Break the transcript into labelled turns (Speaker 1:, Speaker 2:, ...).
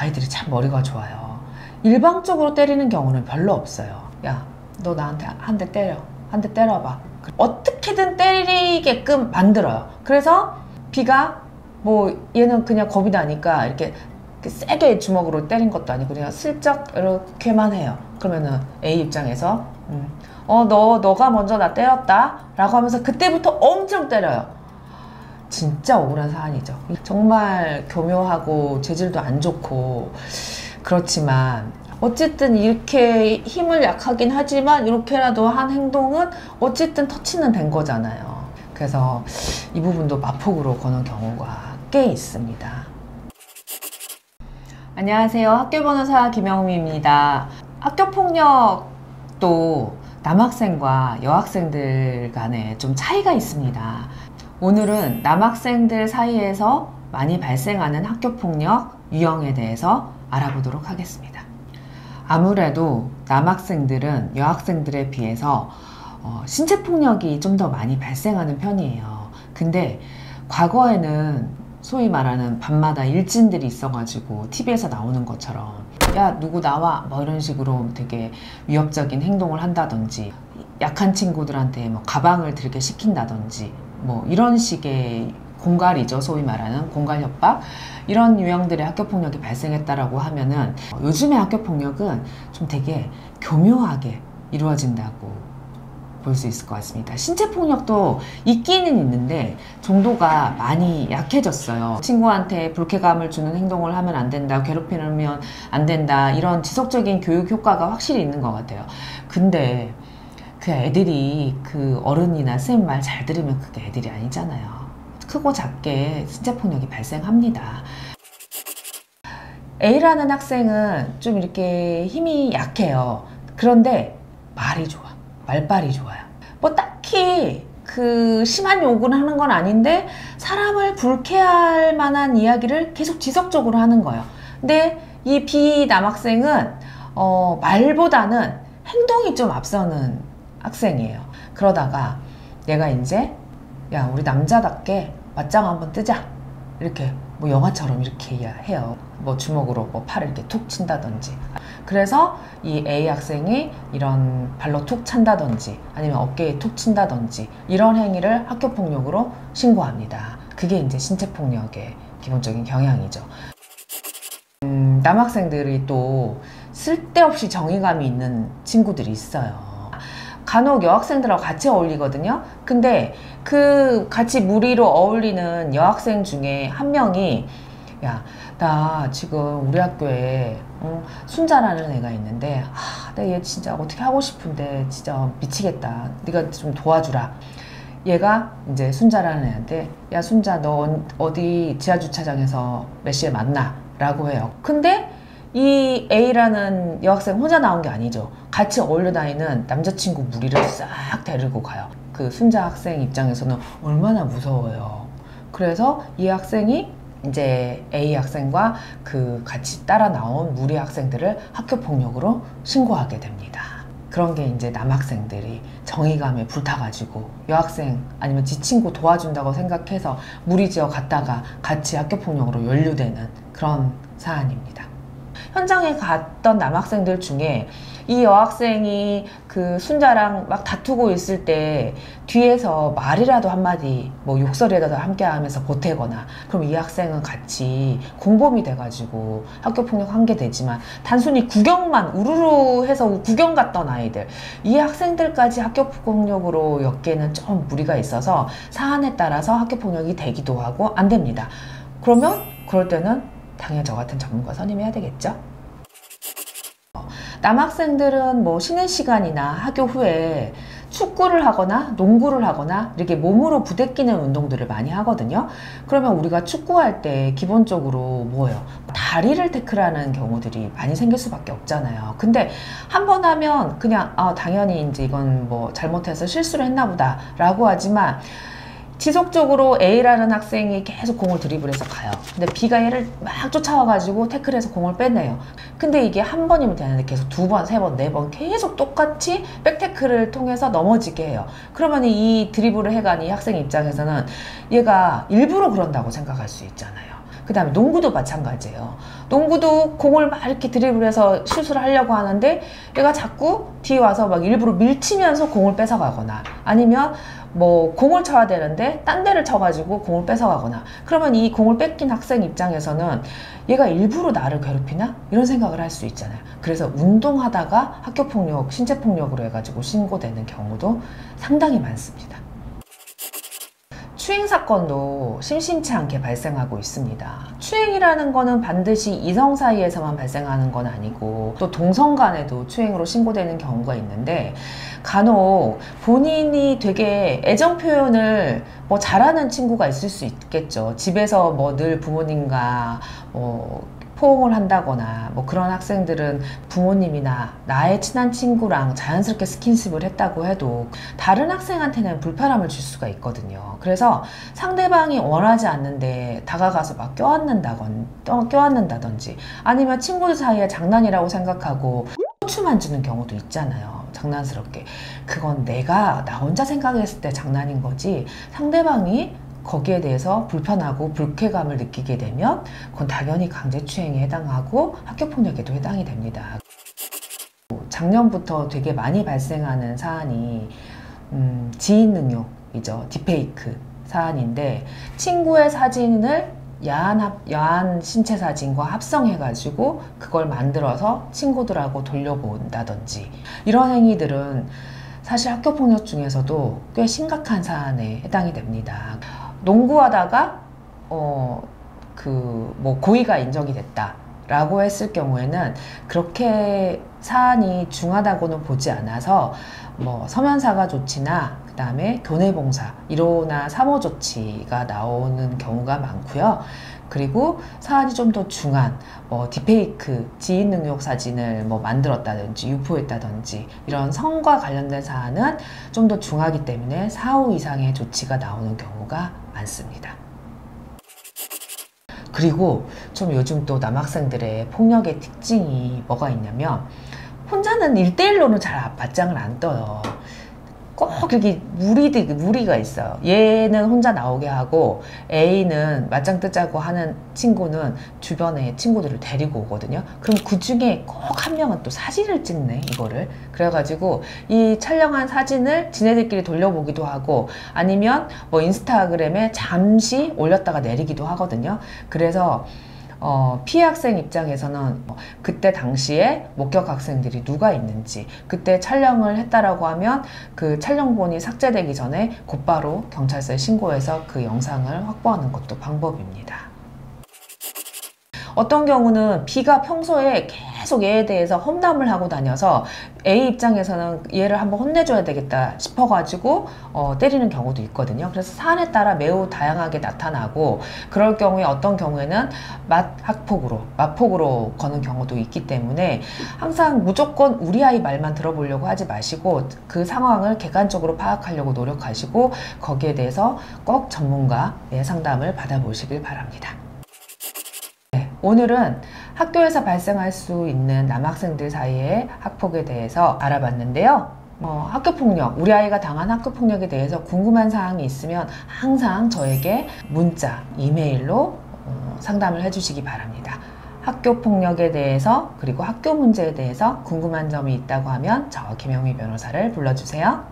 Speaker 1: 아이들이 참 머리가 좋아요. 일방적으로 때리는 경우는 별로 없어요. 야, 너 나한테 한 대 때려. 한 대 때려봐. 어떻게든 때리게끔 만들어요. 그래서 B가 뭐 얘는 그냥 겁이 나니까 이렇게 세게 주먹으로 때린 것도 아니고 그냥 슬쩍 이렇게만 해요. 그러면은 A 입장에서 너가 먼저 나 때렸다 라고 하면서 그때부터 엄청 때려요. 진짜 억울한 사안이죠. 정말 교묘하고 재질도 안 좋고 그렇지만 어쨌든 이렇게 힘을 약하긴 하지만 이렇게라도 한 행동은 어쨌든 터치는 된 거잖아요. 그래서 이 부분도 마폭으로 거는 경우가 꽤 있습니다. 안녕하세요. 학교변호사 김영미입니다. 학교폭력도 남학생과 여학생들 간에 좀 차이가 있습니다. 오늘은 남학생들 사이에서 많이 발생하는 학교폭력 유형에 대해서 알아보도록 하겠습니다. 아무래도 남학생들은 여학생들에 비해서 신체폭력이 좀 더 많이 발생하는 편이에요. 근데 과거에는 소위 말하는 밤마다 일진들이 있어가지고 TV에서 나오는 것처럼 야 누구 나와 뭐 이런 식으로 되게 위협적인 행동을 한다든지 약한 친구들한테 뭐 가방을 들게 시킨다든지 뭐 이런 식의 공갈이죠. 소위 말하는 공갈협박 이런 유형들의 학교폭력이 발생했다라고 하면은 요즘의 학교폭력은 좀 되게 교묘하게 이루어진다고 볼 수 있을 것 같습니다. 신체폭력도 있기는 있는데 정도가 많이 약해졌어요. 친구한테 불쾌감을 주는 행동을 하면 안 된다, 괴롭히면 안 된다 이런 지속적인 교육 효과가 확실히 있는 것 같아요. 근데 그 애들이 그 어른이나 선생님 말 잘 들으면 그게 애들이 아니잖아요. 크고 작게 신체폭력이 발생합니다. A라는 학생은 좀 이렇게 힘이 약해요. 그런데 말이 좋아. 말빨이 좋아요. 뭐 딱히 그 심한 욕을 하는 건 아닌데 사람을 불쾌할 만한 이야기를 계속 지속적으로 하는 거예요. 근데 이 B 남학생은 말보다는 행동이 좀 앞서는 학생이에요. 그러다가 얘가 이제 야 우리 남자답게 맞짱 한번 뜨자 이렇게 뭐 영화처럼 이렇게 해요. 뭐 주먹으로 뭐 팔을 이렇게 툭 친다든지. 그래서 이 A 학생이 이런 발로 툭 찬다든지 아니면 어깨에 툭 친다든지 이런 행위를 학교폭력으로 신고합니다. 그게 이제 신체폭력의 기본적인 경향이죠. 남학생들이 또 쓸데없이 정의감이 있는 친구들이 있어요. 간혹 여학생들하고 같이 어울리거든요. 근데 그 같이 무리로 어울리는 여학생 중에 한 명이 야, 나 지금 우리 학교에 순자라는 애가 있는데 나 얘 진짜 어떻게 하고 싶은데 진짜 미치겠다. 네가 좀 도와주라. 얘가 이제 순자라는 애한테 야 순자 너 어디 지하주차장에서 몇 시에 만나? 라고 해요. 근데 이 A라는 여학생 혼자 나온 게 아니죠. 같이 어울려 다니는 남자친구 무리를 싹 데리고 가요. 그 순자 학생 입장에서는 얼마나 무서워요. 그래서 이 학생이 이제 A 학생과 그 같이 따라 나온 무리 학생들을 학교폭력으로 신고하게 됩니다. 그런 게 이제 남학생들이 정의감에 불타가지고 여학생 아니면 지 친구 도와준다고 생각해서 무리지어 갔다가 같이 학교폭력으로 연루되는 그런 사안입니다. 현장에 갔던 남학생들 중에 이 여학생이 그 순자랑 막 다투고 있을 때 뒤에서 말이라도 한마디 뭐 욕설이라도 함께 하면서 보태거나 그럼 이 학생은 같이 공범이 돼가지고 학교폭력 한 게 되지만 단순히 구경만 우르르 해서 구경 갔던 아이들 이 학생들까지 학교폭력으로 엮기에는 좀 무리가 있어서 사안에 따라서 학교폭력이 되기도 하고 안 됩니다. 그러면 그럴 때는 당연히 저 같은 전문가 선임해야 되겠죠. 남학생들은 뭐 쉬는 시간이나 학교 후에 축구를 하거나 농구를 하거나 이렇게 몸으로 부대끼는 운동들을 많이 하거든요. 그러면 우리가 축구할 때 기본적으로 뭐예요? 다리를 태클하는 경우들이 많이 생길 수밖에 없잖아요. 근데 한 번 하면 그냥 당연히 이제 이건 뭐 잘못해서 실수를 했나 보다 라고 하지만 지속적으로 A라는 학생이 계속 공을 드리블해서 가요. 근데 B가 얘를 막 쫓아와가지고 태클해서 공을 빼내요. 근데 이게 한 번이면 되는데 계속 두 번, 세 번, 네 번 계속 똑같이 백태클을 통해서 넘어지게 해요. 그러면 이 드리블을 해간 이 학생 입장에서는 얘가 일부러 그런다고 생각할 수 있잖아요. 그 다음에 농구도 마찬가지예요. 농구도 공을 막 이렇게 드리블해서 슛을 하려고 하는데 얘가 자꾸 뒤에 와서 막 일부러 밀치면서 공을 뺏어가거나, 아니면 뭐 공을 쳐야 되는데 딴 데를 쳐가지고 공을 뺏어가거나, 그러면 이 공을 뺏긴 학생 입장에서는 얘가 일부러 나를 괴롭히나? 이런 생각을 할 수 있잖아요. 그래서 운동하다가 학교폭력, 신체폭력으로 해가지고 신고되는 경우도 상당히 많습니다. 추행 사건도 심심치 않게 발생하고 있습니다. 추행이라는 거는 반드시 이성 사이에서만 발생하는 건 아니고, 또 동성 간에도 추행으로 신고되는 경우가 있는데, 간혹 본인이 되게 애정 표현을 뭐 잘하는 친구가 있을 수 있겠죠. 집에서 뭐 늘 부모님과 포옹을 한다거나, 뭐 그런 학생들은 부모님이나 나의 친한 친구랑 자연스럽게 스킨십을 했다고 해도 다른 학생한테는 불편함을 줄 수가 있거든요. 그래서 상대방이 원하지 않는데 다가가서 막 껴안는다든지, 아니면 친구들 사이에 장난이라고 생각하고 고추 만지는 경우도 있잖아요. 장난스럽게. 그건 나 혼자 생각했을 때 장난인 거지, 상대방이 거기에 대해서 불편하고 불쾌감을 느끼게 되면 그건 당연히 강제추행에 해당하고 학교폭력에도 해당이 됩니다. 작년부터 되게 많이 발생하는 사안이 지인능욕이죠. 딥페이크 사안인데, 친구의 사진을 야한 신체 사진과 합성해가지고 그걸 만들어서 친구들하고 돌려본다든지, 이런 행위들은 사실 학교폭력 중에서도 꽤 심각한 사안에 해당이 됩니다. 농구하다가 뭐 고의가 인정이 됐다 라고 했을 경우에는 그렇게 사안이 중하다고는 보지 않아서 뭐 서면사과 조치나 그 다음에 교내봉사, 1호나 3호 조치가 나오는 경우가 많고요. 그리고 사안이 좀 더 중한 딥페이크, 지인 능욕 사진을 뭐 만들었다든지 유포했다든지 이런 성과 관련된 사안은 좀 더 중하기 때문에 4호 이상의 조치가 나오는 경우가 많습니다. 그리고 좀 요즘 또 남학생들의 폭력의 특징이 뭐가 있냐면, 혼자는 1대1로는 잘 맞짱을 안 떠요. 꼭 이렇게 무리가 있어요. 얘는 혼자 나오게 하고 A는 맞짱 뜨자고 하는 친구는 주변에 친구들을 데리고 오거든요. 그럼 그 중에 꼭 한 명은 또 사진을 찍네, 이거를. 그래가지고 이 촬영한 사진을 지네들끼리 돌려보기도 하고, 아니면 뭐 인스타그램에 잠시 올렸다가 내리기도 하거든요. 그래서 피해 학생 입장에서는 그때 당시에 목격 학생들이 누가 있는지, 그때 촬영을 했다라고 하면 그 촬영본이 삭제되기 전에 곧바로 경찰서에 신고해서 그 영상을 확보하는 것도 방법입니다. 어떤 경우는 B가 평소에 계속 얘에 대해서 험담을 하고 다녀서 A 입장에서는 얘를 한번 혼내줘야 되겠다 싶어가지고 때리는 경우도 있거든요. 그래서 사안에 따라 매우 다양하게 나타나고, 그럴 경우에 어떤 경우에는 마폭으로 거는 경우도 있기 때문에 항상 무조건 우리 아이 말만 들어보려고 하지 마시고 그 상황을 객관적으로 파악하려고 노력하시고, 거기에 대해서 꼭 전문가의 상담을 받아보시길 바랍니다. 오늘은 학교에서 발생할 수 있는 남학생들 사이의 학폭에 대해서 알아봤는데요. 학교폭력, 우리 아이가 당한 학교폭력에 대해서 궁금한 사항이 있으면 항상 저에게 문자, 이메일로 상담을 해주시기 바랍니다. 학교폭력에 대해서, 그리고 학교 문제에 대해서 궁금한 점이 있다고 하면 저 김영미 변호사를 불러주세요.